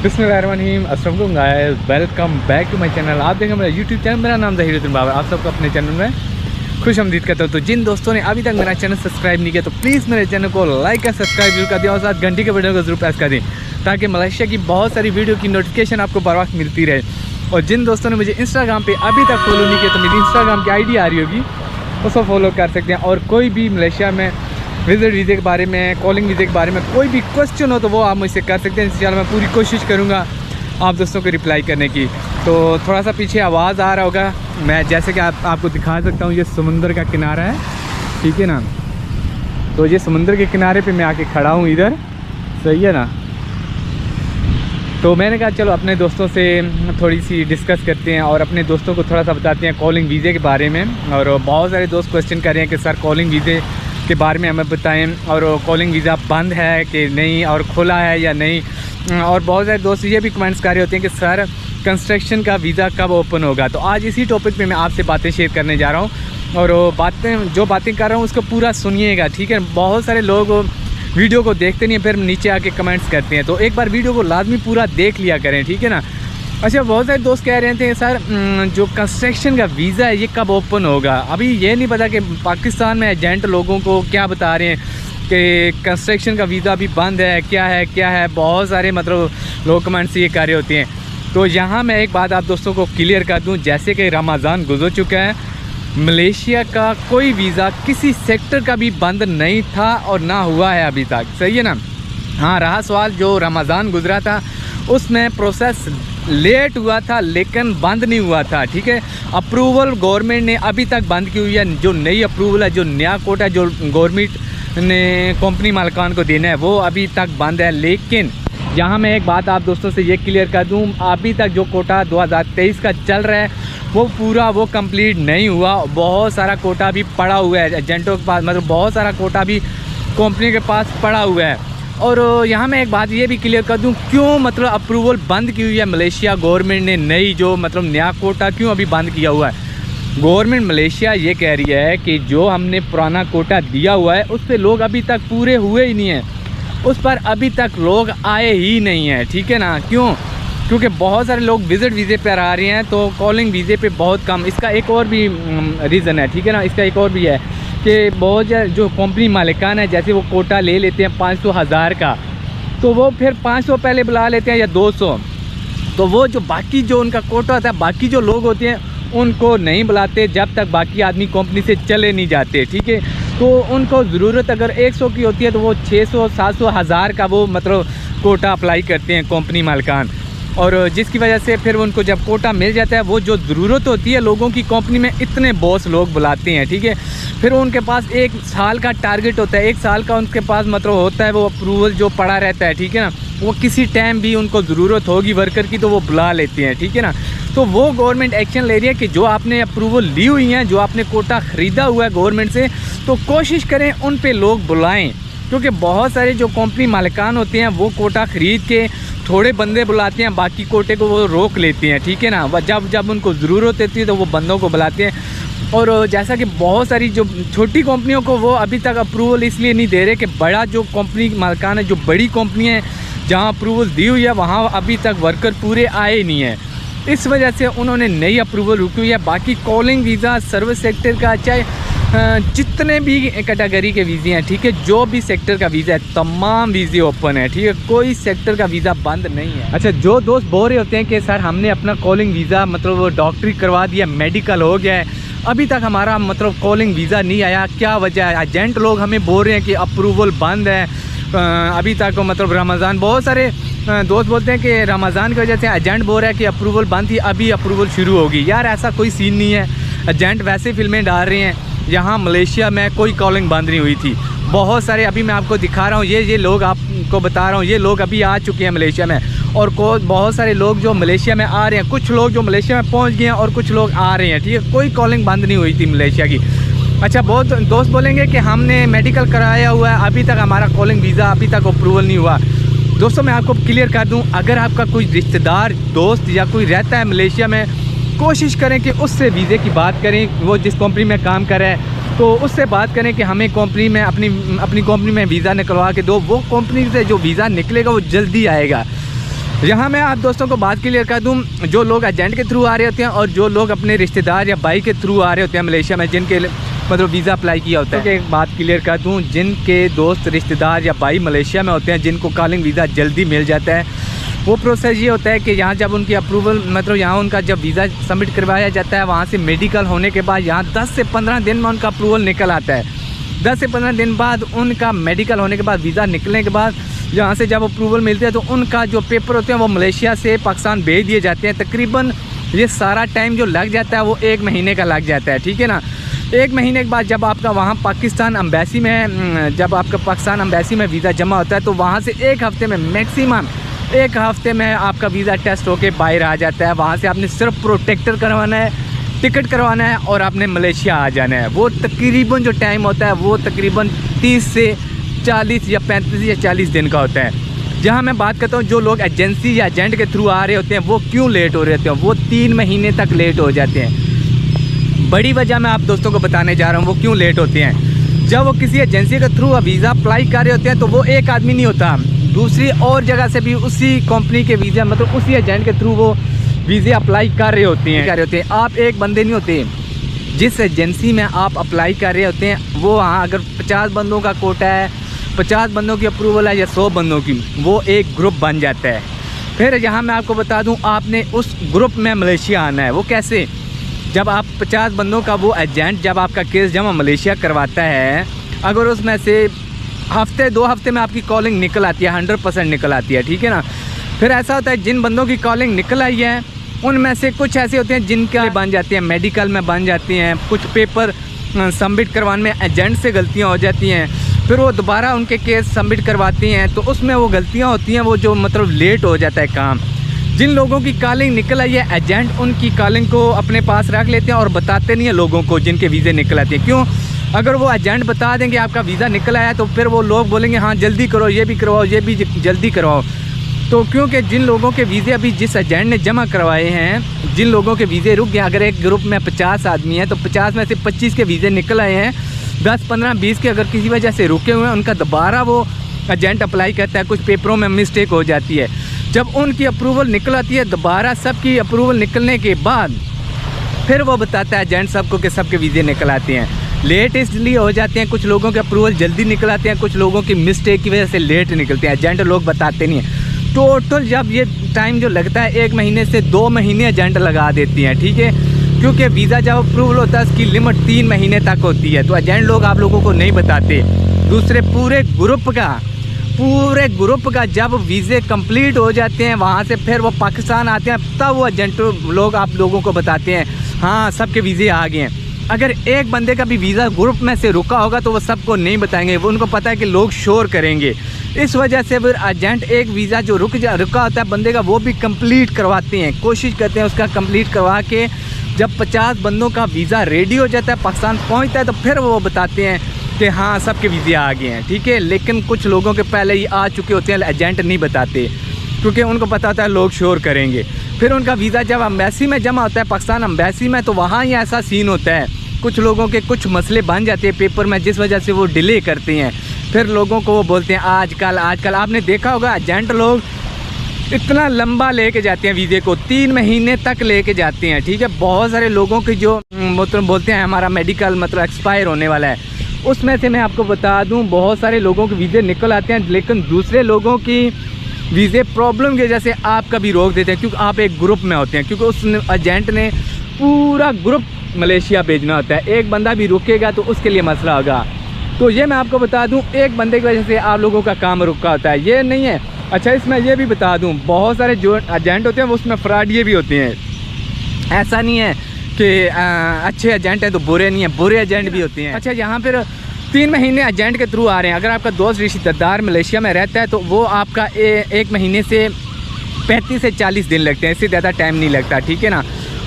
बिस्मिल्लाहिर्रहमानिर्रहीम, अस्सलाम वालेकुम guys, welcome back to my channel. आप देखें मेरा यूट्यूब चैनल, मेरा नाम ज़हीरुद्दीन बाबर। आप सबको अपने चैनल में खुश आमदीद करता हूँ। तो जिन दोस्तों ने अभी तक मेरा चैनल सब्सक्राइब नहीं किया तो प्लीज़ मेरे चैनल को लाइक और सब्सक्राइब जरूर कर दिया और साथ घंटी के बटन को जरूर प्रेस कर दें ताकि मलेशिया की बहुत सारी वीडियो की नोटिफिकेशन आपको बर वक्त मिलती रहे। और जिन दोस्तों ने मुझे इंस्टाग्राम पर अभी तक फॉलो नहीं किया तो मेरी इंस्टाग्राम की ID आ रही होगी, उसको फॉलो कर सकते हैं। और कोई भी मलेशिया में विजिट वीज़े के बारे में, कॉलिंग वीज़े के बारे में कोई भी क्वेश्चन हो तो वो आप मुझसे कर सकते हैं। इंशाल्लाह मैं पूरी कोशिश करूँगा आप दोस्तों को रिप्लाई करने की। तो थोड़ा सा पीछे आवाज़ आ रहा होगा, मैं जैसे कि आपको दिखा सकता हूँ, ये समुंदर का किनारा है, ठीक है ना। तो ये समुंदर के किनारे पे मैं आके खड़ा हूँ इधर, सही है ना। तो मैंने कहा चलो अपने दोस्तों से थोड़ी सी डिस्कस करते हैं और अपने दोस्तों को थोड़ा सा बताते हैं कॉलिंग वीज़े के बारे में। और बहुत सारे दोस्त क्वेश्चन कर रहे हैं कि सर कॉलिंग वीज़े के बारे में हमें बताएं, और कॉलिंग वीज़ा बंद है कि नहीं और खुला है या नहीं। और बहुत सारे दोस्त ये भी कमेंट्स कर रहे होते हैं कि सर कंस्ट्रक्शन का वीज़ा कब ओपन होगा। तो आज इसी टॉपिक पे मैं आपसे बातें शेयर करने जा रहा हूँ और जो बातें कर रहा हूँ उसको पूरा सुनिएगा, ठीक है। बहुत सारे लोग वीडियो को देखते नहीं, फिर नीचे आके कमेंट्स करते हैं, तो एक बार वीडियो को लाजमी पूरा देख लिया करें, ठीक है ना। अच्छा, बहुत सारे दोस्त कह रहे थे सर जो कंस्ट्रक्शन का वीज़ा है ये कब ओपन होगा। अभी ये नहीं पता कि पाकिस्तान में एजेंट लोगों को क्या बता रहे हैं कि कंस्ट्रक्शन का वीज़ा अभी बंद है, क्या है। बहुत सारे मतलब लोग कमेंट्स ये कर रहे होते हैं। तो यहाँ मैं एक बात आप दोस्तों को क्लियर कर दूँ, जैसे कि रमज़ान गुजर चुका है, मलेशिया का कोई वीज़ा किसी सेक्टर का भी बंद नहीं था और ना हुआ है अभी तक, सही है ना। हाँ, रहा सवाल जो रमज़ान गुजरा था उसमें प्रोसेस लेट हुआ था लेकिन बंद नहीं हुआ था, ठीक है। अप्रूवल गवर्नमेंट ने अभी तक बंद की हुई है। जो नई अप्रूवल है, जो नया कोटा जो गवर्नमेंट ने कंपनी मालिकान को देना है वो अभी तक बंद है। लेकिन यहाँ मैं एक बात आप दोस्तों से ये क्लियर कर दूँ, अभी तक जो कोटा 2023 का चल रहा है वो पूरा कंप्लीट नहीं हुआ। बहुत सारा कोटा भी पड़ा हुआ है एजेंटों के पास, मतलब बहुत सारा कोटा भी कंपनी के पास पड़ा हुआ है। और यहाँ मैं एक बात ये भी क्लियर कर दूँ, क्यों मतलब अप्रूवल बंद की हुई है मलेशिया गवर्नमेंट ने, नई जो मतलब नया कोटा क्यों अभी बंद किया हुआ है। गवर्नमेंट मलेशिया ये कह रही है कि जो हमने पुराना कोटा दिया हुआ है उस पर लोग अभी तक पूरे हुए ही नहीं हैं, उस पर अभी तक लोग आए ही नहीं हैं, ठीक है ना। क्यों? क्योंकि बहुत सारे लोग विज़िट वीज़े पर आ रहे हैं तो कॉलिंग वीज़े पे बहुत कम। इसका एक और भी रीज़न है, ठीक है ना। इसका एक और भी है कि बहुत जो कंपनी मालिकान है, जैसे वो कोटा ले लेते हैं 500,000 का, तो वो फिर 500 पहले बुला लेते हैं या 200, तो वो जो बाकी जो उनका कोटा होता है, बाकी जो लोग होते हैं उनको नहीं बुलाते जब तक बाकी आदमी कंपनी से चले नहीं जाते, ठीक है। तो उनको ज़रूरत अगर 100 की होती है तो वो 600, 700, 1000 का वो मतलब कोटा अप्लाई करते हैं कंपनी मालिकान। और जिसकी वजह से फिर उनको जब कोटा मिल जाता है, वो जो ज़रूरत होती है लोगों की कंपनी में इतने बॉस लोग बुलाते हैं, ठीक है। फिर उनके पास 1 साल का टारगेट होता है, 1 साल का उनके पास मतलब होता है वो अप्रूवल जो पड़ा रहता है, ठीक है ना। वो किसी टाइम भी उनको ज़रूरत होगी वर्कर की तो वो बुला लेते हैं, ठीक है ना। तो वो गवर्नमेंट एक्शन ले रही है कि जो आपने अप्रूवल ली हुई हैं, जो आपने कोटा ख़रीदा हुआ है गवर्नमेंट से, तो कोशिश करें उन पे लोग बुलाएं। क्योंकि बहुत सारे जो कंपनी मालिकान होते हैं वो कोटा ख़रीद के थोड़े बंदे बुलाते हैं, बाकी कोटे को वो रोक लेते हैं, ठीक है ना। जब उनको ज़रूरत होती है तो वो बंदों को बुलाते हैं। और जैसा कि बहुत सारी जो छोटी कंपनियों को वो अभी तक अप्रूवल इसलिए नहीं दे रहे कि बड़ा जो कंपनी मालिकान है, जो बड़ी कंपनी है जहाँ अप्रूवल दी हुई है वहाँ अभी तक वर्कर पूरे आए नहीं हैं। इस वजह से उन्होंने नई अप्रूवल रुकी हुई है। बाकी कॉलिंग वीज़ा, सर्विस सेक्टर का, चाहे जितने भी कैटेगरी के वीज़े हैं, ठीक है, जो भी सेक्टर का वीज़ा है तमाम वीज़े ओपन है, ठीक है, कोई सेक्टर का वीज़ा बंद नहीं है। अच्छा, जो दोस्त बोल रहे होते हैं कि सर हमने अपना कॉलिंग वीज़ा मतलब वो डॉक्टरी करवा दिया, मेडिकल हो गया है, अभी तक हमारा मतलब कॉलिंग वीज़ा नहीं आया, क्या वजह है। एजेंट लोग हमें बोल रहे हैं कि अप्रूवल बंद है अभी तक, मतलब रमज़ान, बहुत सारे दोस्त बोलते हैं कि रमज़ान की वजह से एजेंट बोल रहा है कि अप्रूवल बंद थी, अभी अप्रूवल शुरू होगी। यार ऐसा कोई सीन नहीं है, एजेंट वैसे फिल्में डाल रहे हैं। यहाँ मलेशिया में कोई कॉलिंग बंद नहीं हुई थी। बहुत सारे अभी मैं आपको दिखा रहा हूँ, ये लोग आपको बता रहा हूँ, ये लोग अभी आ चुके हैं मलेशिया में। और बहुत सारे लोग जो मलेशिया में आ रहे हैं, कुछ लोग जो मलेशिया में पहुँच गए हैं और कुछ लोग आ रहे हैं, ठीक है। कोई कॉलिंग बंद नहीं हुई थी मलेशिया की। अच्छा, बहुत दोस्त बोलेंगे कि हमने मेडिकल कराया हुआ है, अभी तक हमारा कॉलिंग वीज़ा अभी तक अप्रूवल नहीं हुआ। दोस्तों मैं आपको क्लियर कर दूं, अगर आपका कोई रिश्तेदार, दोस्त या कोई रहता है मलेशिया में, कोशिश करें कि उससे वीज़े की बात करें, वो जिस कंपनी में काम कर रहा है तो उससे बात करें कि हमें कंपनी में अपनी कंपनी में वीज़ा निकलवा के दो। वो कंपनी से जो वीज़ा निकलेगा वो जल्दी आएगा। यहाँ मैं आप दोस्तों को बात क्लियर कर दूँ, जो लोग एजेंट के थ्रू आ रहे होते हैं और जो लोग अपने रिश्तेदार या भाई के थ्रू आ रहे होते हैं मलेशिया में, जिनके मतलब वीज़ा अप्लाई किया होता है, तो एक बात क्लियर कर दूँ, जिनके दोस्त रिश्तेदार या भाई मलेशिया में होते हैं, जिनको कॉलिंग वीज़ा जल्दी मिल जाता है, वो प्रोसेस ये होता है कि यहाँ जब उनकी अप्रूवल मतलब यहाँ उनका जब वीज़ा सबमिट करवाया जाता है, वहाँ से मेडिकल होने के बाद यहाँ 10 से 15 दिन में उनका अप्रूवल निकल आता है। 10 से 15 दिन बाद उनका मेडिकल होने के बाद, वीज़ा निकलने के बाद यहाँ से जब अप्रूवल मिलते हैं तो उनका जो पेपर होते हैं वो मलेशिया से पाकिस्तान भेज दिए जाते हैं। तकरीबन ये सारा टाइम जो लग जाता है वो 1 महीने का लग जाता है, ठीक है ना। 1 महीने के बाद जब आपका वहाँ पाकिस्तान एम्बेसी में, जब आपका पाकिस्तान एम्बेसी में वीज़ा जमा होता है तो वहाँ से 1 हफ़्ते में, मैक्सिमम 1 हफ़्ते में आपका वीज़ा टेस्ट होके बाहर आ जाता है। वहाँ से आपने सिर्फ प्रोटेक्टर करवाना है, टिकट करवाना है और आपने मलेशिया आ जाना है। वो तकरीबन जो टाइम होता है वो तकरीबन 30 से 40 या 35 या 40 दिन का होता है। जहाँ मैं बात करता हूँ जो लोग एजेंसी या एजेंट के थ्रू आ रहे होते हैं वो क्यों लेट हो रहे होते हैं, वो 3 महीने तक लेट हो जाते हैं। बड़ी वजह मैं आप दोस्तों को बताने जा रहा हूँ वो क्यों लेट होते हैं। जब वो किसी एजेंसी के थ्रू वीज़ा अप्लाई कर रहे होते हैं तो वो एक आदमी नहीं होता, दूसरी और जगह से भी उसी कंपनी के वीज़ा मतलब उसी एजेंट के थ्रू वो वीज़े अप्लाई कर रहे होते हैं। आप एक बंदे नहीं होते। जिस एजेंसी में आप अप्लाई कर रहे होते हैं वो वहाँ अगर 50 बंदों का कोटा है, 50 बंदों की अप्रूवल है या 100 बंदों की, वो एक ग्रुप बन जाता है। फिर यहाँ मैं आपको बता दूँ, आपने उस ग्रुप में मलेशिया आना है। वो कैसे? जब आप 50 बंदों का वो एजेंट जब आपका केस जमा मलेशिया करवाता है, अगर उसमें से हफ्ते 2 हफ्ते में आपकी कॉलिंग निकल आती है, 100% निकल आती है, ठीक है ना। फिर ऐसा होता है जिन बंदों की कॉलिंग निकल आई है उनमें से कुछ ऐसे होते हैं जिनका बन जाती हैं, मेडिकल में बन जाती हैं, कुछ पेपर सबमिट करवाने में एजेंट से गलतियां हो जाती हैं, फिर वो दोबारा उनके केस सबमिट करवाती हैं तो उसमें वो गलतियां होती हैं, वो जो मतलब लेट हो जाता है काम। जिन लोगों की कॉलिंग निकल आई है, एजेंट उनकी कॉलिंग को अपने पास रख लेते हैं और बताते नहीं हैं लोगों को जिनके वीज़े निकल आते हैं। क्यों? अगर वो एजेंट बता देंगे आपका वीज़ा निकल आया तो फिर वो लोग बोलेंगे हाँ जल्दी करो, ये भी करवाओ, ये भी जल्दी करवाओ। तो क्योंकि जिन लोगों के वीज़े अभी जिस एजेंट ने जमा करवाए हैं, जिन लोगों के वीज़े रुक गए, अगर एक ग्रुप में 50 आदमी हैं तो 50 में से 25 के वीज़े निकल आए हैं, 10, 15, 20 के अगर किसी वजह से रुके हुए हैं, उनका दोबारा वो एजेंट अप्लाई करता है, कुछ पेपरों में मिस्टेक हो जाती है। जब उनकी अप्रूवल निकल आती है, दोबारा सबकी अप्रूवल निकलने के बाद फिर वो बताता है एजेंट सबको कि सबके वीज़े निकल आते हैं। लेट इसलिए हो जाते हैं, कुछ लोगों के अप्रूवल जल्दी निकल आते हैं, कुछ लोगों की मिस्टेक की वजह से लेट निकलते हैं, एजेंट लोग बताते नहीं हैं। टोटल जब ये टाइम जो लगता है 1 महीने से 2 महीने एजेंट लगा देती हैं, ठीक है। क्योंकि वीज़ा जब अप्रूवल होता है उसकी लिमिट 3 महीने तक होती है, तो एजेंट लोग आप लोगों को नहीं बताते। दूसरे पूरे ग्रुप का जब वीज़े कंप्लीट हो जाते हैं, वहाँ से फिर वो पाकिस्तान आते हैं, तब वो एजेंट लोग आप लोगों को बताते हैं हाँ सबके वीज़े आ गए हैं। अगर एक बंदे का भी वीज़ा ग्रुप में से रुका होगा तो वो सबको नहीं बताएंगे, वो उनको पता है कि लोग शोर करेंगे। इस वजह से फिर एजेंट एक वीज़ा जो रुका होता है बंदे का, वो भी कंप्लीट करवाते हैं, कोशिश करते हैं उसका कंप्लीट करवा के जब 50 बंदों का वीज़ा रेडी हो जाता है, पाकिस्तान पहुंचता है, तो फिर वो बताते हैं कि हाँ सबके वीज़े आ गए हैं, ठीक है। लेकिन कुछ लोगों के पहले ही आ चुके होते हैं, एजेंट नहीं बताते क्योंकि उनको पता होता है लोग शोर करेंगे। फिर उनका वीज़ा जब एम्बेसी में जमा होता है, पाकिस्तान एम्बेसी में, तो वहाँ ही ऐसा सीन होता है, कुछ लोगों के कुछ मसले बन जाते हैं पेपर में, जिस वजह से वो डिले करते हैं। फिर लोगों को वो बोलते हैं आजकल आपने देखा होगा एजेंट लोग इतना लंबा लेके जाते हैं वीज़े को, 3 महीने तक लेके जाते हैं, ठीक है। बहुत सारे लोगों की जो मतलब बोलते हैं हमारा मेडिकल मतलब एक्सपायर होने वाला है, उसमें से मैं आपको बता दूं बहुत सारे लोगों के वीज़े निकल आते हैं, लेकिन दूसरे लोगों की वीज़े प्रॉब्लम की वजह से आपका भी रोक देते हैं, क्योंकि आप एक ग्रुप में होते हैं, क्योंकि उस एजेंट ने पूरा ग्रुप मलेशिया भेजना होता है। एक बंदा भी रुकेगा तो उसके लिए मसला होगा। तो ये मैं आपको बता दूं, एक बंदे की वजह से आप लोगों का काम रुका होता है, ये नहीं है। अच्छा, इसमें ये भी बता दूं, बहुत सारे जो एजेंट होते हैं वो उसमें फ्रॉडिये भी होते हैं। ऐसा नहीं है कि अच्छे एजेंट हैं तो बुरे नहीं हैं, बुरे एजेंट भी होते हैं। अच्छा, यहाँ पर 3 महीने एजेंट के थ्रू आ रहे हैं। अगर आपका दोस्त रिश्तेदार मलेशिया में रहता है तो वो आपका 1 महीने से 35 से 40 दिन लगते हैं, इससे ज़्यादा टाइम नहीं लगता, ठीक है ना।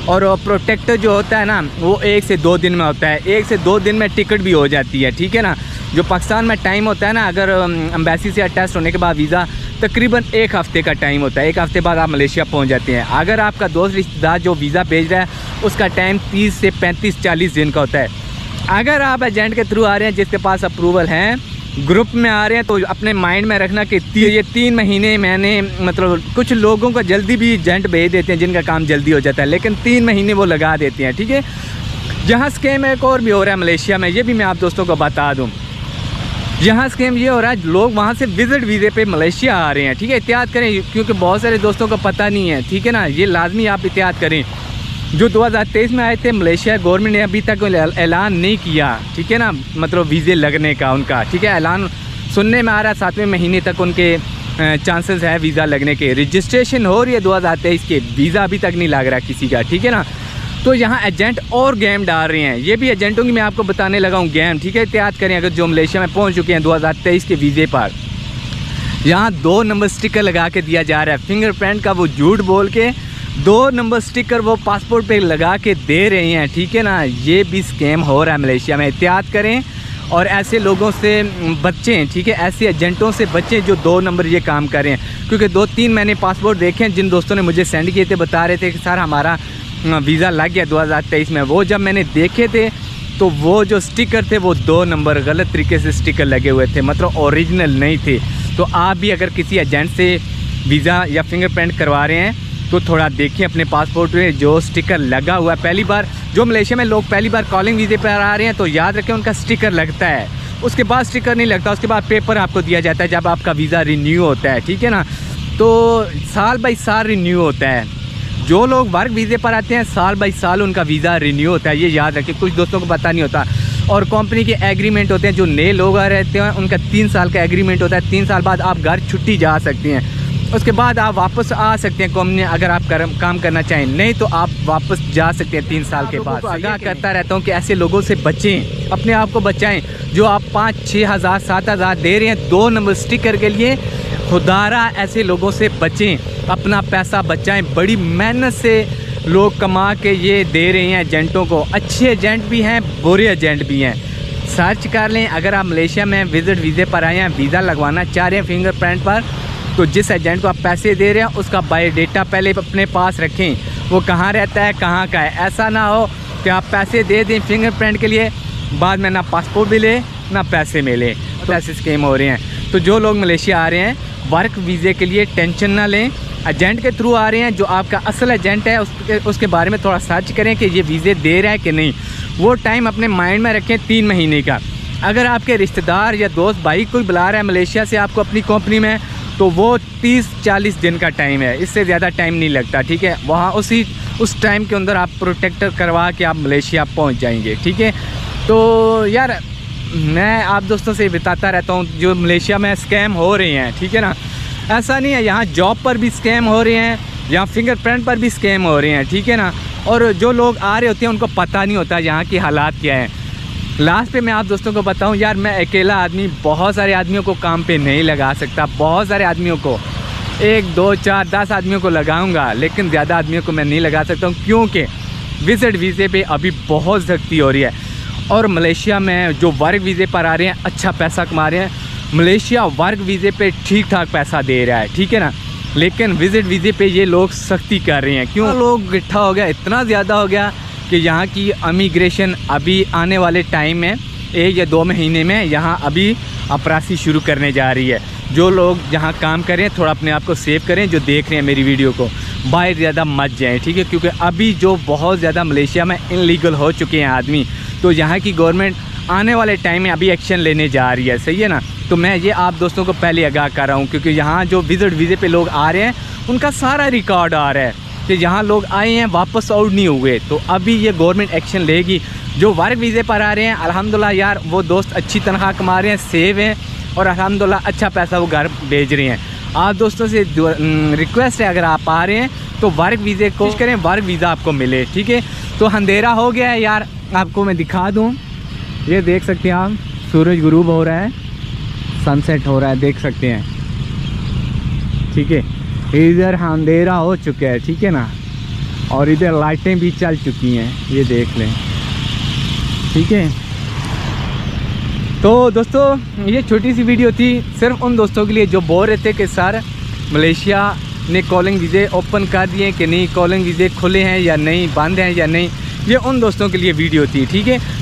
और प्रोटेक्टर जो होता है ना वो 1 से 2 दिन में होता है, 1 से 2 दिन में टिकट भी हो जाती है, ठीक है ना। जो पाकिस्तान में टाइम होता है ना, अगर एम्बेसी से अटैच होने के बाद वीज़ा तकरीबन 1 हफ़्ते का टाइम होता है, 1 हफ़्ते बाद आप मलेशिया पहुंच जाते हैं। अगर आपका दोस्त रिश्तेदार जो वीज़ा भेज रहा है उसका टाइम 30 से 35-40 दिन का होता है। अगर आप एजेंट के थ्रू आ रहे हैं जिसके पास अप्रूवल हैं ग्रुप में आ रहे हैं तो अपने माइंड में रखना कि ये 3 महीने मैंने मतलब कुछ लोगों को जल्दी भी एजेंट भेज देते हैं जिनका काम जल्दी हो जाता है, लेकिन 3 महीने वो लगा देते हैं, ठीक है। यहाँ स्कैम एक और भी हो रहा है मलेशिया में, ये भी मैं आप दोस्तों को बता दूँ। यहाँ स्कैम ये हो रहा है, लोग वहाँ से विजिट वीज़े पे मलेशिया आ रहे हैं, ठीक है। एहतियात करें क्योंकि बहुत सारे दोस्तों को पता नहीं है, ठीक है ना, ये लाजमी आप एहतियात करें। जो 2023 में आए थे मलेशिया, गवर्नमेंट ने अभी तक ऐलान नहीं किया, ठीक है ना, मतलब वीज़े लगने का उनका, ठीक है। ऐलान सुनने में आ रहा है 7वें महीने तक उनके चांसेस है वीज़ा लगने के। रजिस्ट्रेशन हो रही है 2023 के, वीज़ा अभी तक नहीं लग रहा किसी का, ठीक है ना। तो यहाँ एजेंट और गेम डाल रहे हैं, ये भी एजेंटों की मैं आपको बताने लगा हूँ गेम, ठीक है। एहतियात करें अगर जो मलेशिया में पहुँच चुके हैं 2023 के वीज़े पर, यहाँ 2 नंबर स्टिकर लगा के दिया जा रहा है। फिंगरप्रिंट का वो झूठ बोल के 2 नंबर स्टिकर वो पासपोर्ट पे लगा के दे रहे हैं, ठीक है ना। ये भी स्कैम हो रहा है मलेशिया में, एहतियात करें और ऐसे लोगों से बचें, ठीक है। ऐसे एजेंटों से बचें जो 2 नंबर ये काम कर रहे हैं, क्योंकि 2-3 मैंने पासपोर्ट देखे हैं जिन दोस्तों ने मुझे सेंड किए थे, बता रहे थे कि सर हमारा वीज़ा लग गया 2023 में। वो जब मैंने देखे थे तो वो जो स्टिकर थे वो 2 नंबर गलत तरीके से स्टिकर लगे हुए थे, मतलब ओरिजिनल नहीं थे। तो आप भी अगर किसी एजेंट से वीज़ा या फिंगरप्रिंट करवा रहे हैं तो थोड़ा देखें अपने पासपोर्ट में जो स्टिकर लगा हुआ है। पहली बार जो मलेशिया में लोग पहली बार कॉलिंग वीज़े पर आ रहे हैं तो याद रखें उनका स्टिकर लगता है, उसके बाद स्टिकर नहीं लगता, उसके बाद पेपर आपको दिया जाता है जब आपका वीज़ा रिन्यू होता है, ठीक है ना। तो साल बाई साल रिन्यू होता है। जो लोग वर्क वीज़े पर आते हैं साल बाई साल उनका वीज़ा रिन्यू होता है, ये याद रखें। कुछ दोस्तों को पता नहीं होता। और कंपनी के एग्रीमेंट होते हैं, जो नए लोग आ रहते हैं उनका 3 साल का एग्रीमेंट होता है। 3 साल बाद आप घर छुट्टी जा सकते हैं, उसके बाद आप वापस आ सकते हैं कंपनी अगर आप काम करना चाहें, नहीं तो आप वापस जा सकते हैं 3 साल के बाद। आगाह करता रहता हूँ कि ऐसे लोगों से बचें, अपने आप को बचाएं। जो आप 5-6 हज़ार 7 हज़ार दे रहे हैं 2 नंबर स्टिकर के लिए, खुदारा ऐसे लोगों से बचें, अपना पैसा बचाएं। बड़ी मेहनत से लोग कमा के ये दे रहे हैं एजेंटों को। अच्छे एजेंट भी हैं, बुरे एजेंट भी हैं, सर्च कर लें। अगर आप मलेशिया में विजिट वीज़े पर आए हैं, वीज़ा लगवाना चाह रहे हैं फिंगरप्रिंट पर, तो जिस एजेंट को आप पैसे दे रहे हैं उसका बायोडेटा पहले अपने पास रखें, वो कहाँ रहता है, कहाँ का है। ऐसा ना हो कि आप पैसे दे दें फिंगरप्रिंट के लिए, बाद में ना पासपोर्ट मिले ना पैसे मिले, तो ऐसे स्कैम हो रहे हैं। तो जो लोग मलेशिया आ रहे हैं वर्क वीज़े के लिए टेंशन ना लें, एजेंट के थ्रू आ रहे हैं, जो आपका असल एजेंट है उसके बारे में थोड़ा सर्च करें कि ये वीज़े दे रहा है कि नहीं। वो टाइम अपने माइंड में रखें 3 महीने का। अगर आपके रिश्तेदार या दोस्त भाई कोई बुला रहा है मलेशिया से आपको अपनी कंपनी में, तो वो 30-40 दिन का टाइम है, इससे ज़्यादा टाइम नहीं लगता, ठीक है। वहाँ उस टाइम के अंदर आप प्रोटेक्टर करवा के आप मलेशिया पहुँच जाएंगे, ठीक है। तो यार मैं आप दोस्तों से बताता रहता हूँ जो मलेशिया में स्कैम हो रहे हैं, ठीक है ना। ऐसा नहीं है, यहाँ जॉब पर भी स्कैम हो रहे हैं, यहाँ फिंगरप्रिंट पर भी स्कैम हो रहे हैं, ठीक है ना। और जो लोग आ रहे होते हैं उनको पता नहीं होता यहाँ की हालात क्या है। लास्ट पे मैं आप दोस्तों को बताऊं यार, मैं अकेला आदमी बहुत सारे आदमियों को काम पे नहीं लगा सकता। बहुत सारे आदमियों को 1, 2, 4, 10 आदमियों को लगाऊंगा, लेकिन ज़्यादा आदमियों को मैं नहीं लगा सकता हूं, क्योंकि विजिट वीज़े पे अभी बहुत सख्ती हो रही है। और मलेशिया में जो वर्क वीज़े पर आ रहे हैं अच्छा पैसा कमा रहे हैं। मलेशिया वर्क वीज़े पे ठीक ठाक पैसा दे रहा है, ठीक है ना, लेकिन विजिट वीज़े पे ये लोग सख्ती कर रहे हैं। क्यों? लोग इकट्ठा हो गया, इतना ज़्यादा हो गया कि यहाँ की इमिग्रेशन अभी आने वाले टाइम में 1 या 2 महीने में यहाँ अभी अपरासी शुरू करने जा रही है। जो लोग यहाँ काम कर रहे हैं थोड़ा अपने आप को सेव करें, जो देख रहे हैं मेरी वीडियो को बाहर ज़्यादा मत जाएँ, ठीक है, क्योंकि अभी जो बहुत ज़्यादा मलेशिया में इनलीगल हो चुके हैं आदमी, तो यहाँ की गवर्नमेंट आने वाले टाइम में अभी एक्शन लेने जा रही है, सही है ना। तो मैं ये आप दोस्तों को पहले आगाह कर रहा हूँ, क्योंकि यहाँ जो विजिट वीज़े पे लोग आ रहे हैं उनका सारा रिकॉर्ड आ रहा है कि यहाँ लोग आए हैं वापस आउट नहीं हुए। तो अभी ये गवर्नमेंट एक्शन लेगी। जो वर्क वीज़े पर आ रहे हैं अल्हम्दुलिल्लाह यार वो दोस्त अच्छी तनख्वाह कमा रहे हैं, सेव हैं और अल्हम्दुलिल्लाह अच्छा पैसा वो घर भेज रहे हैं। आप दोस्तों से रिक्वेस्ट है, अगर आप आ रहे हैं तो वर्क वीज़े कोशिश करें वर्क वीज़ा आपको मिले, ठीक है। तो अंधेरा हो गया है यार, आपको मैं दिखा दूँ, ये देख सकते हैं आप, सूरज गुरूब हो रहा है, सनसेट हो रहा है, देख सकते हैं, ठीक है। इधर अंधेरा हो चुका है, ठीक है ना, और इधर लाइटें भी चल चुकी हैं, ये देख लें, ठीक है। तो दोस्तों ये छोटी सी वीडियो थी सिर्फ उन दोस्तों के लिए जो बोल रहे थे कि सर मलेशिया ने कॉलिंग वीज़े ओपन कर दिए कि नहीं, कॉलिंग वीज़े खुले हैं या नहीं, बंद हैं या नहीं। ये उन दोस्तों के लिए वीडियो थी, ठीक है।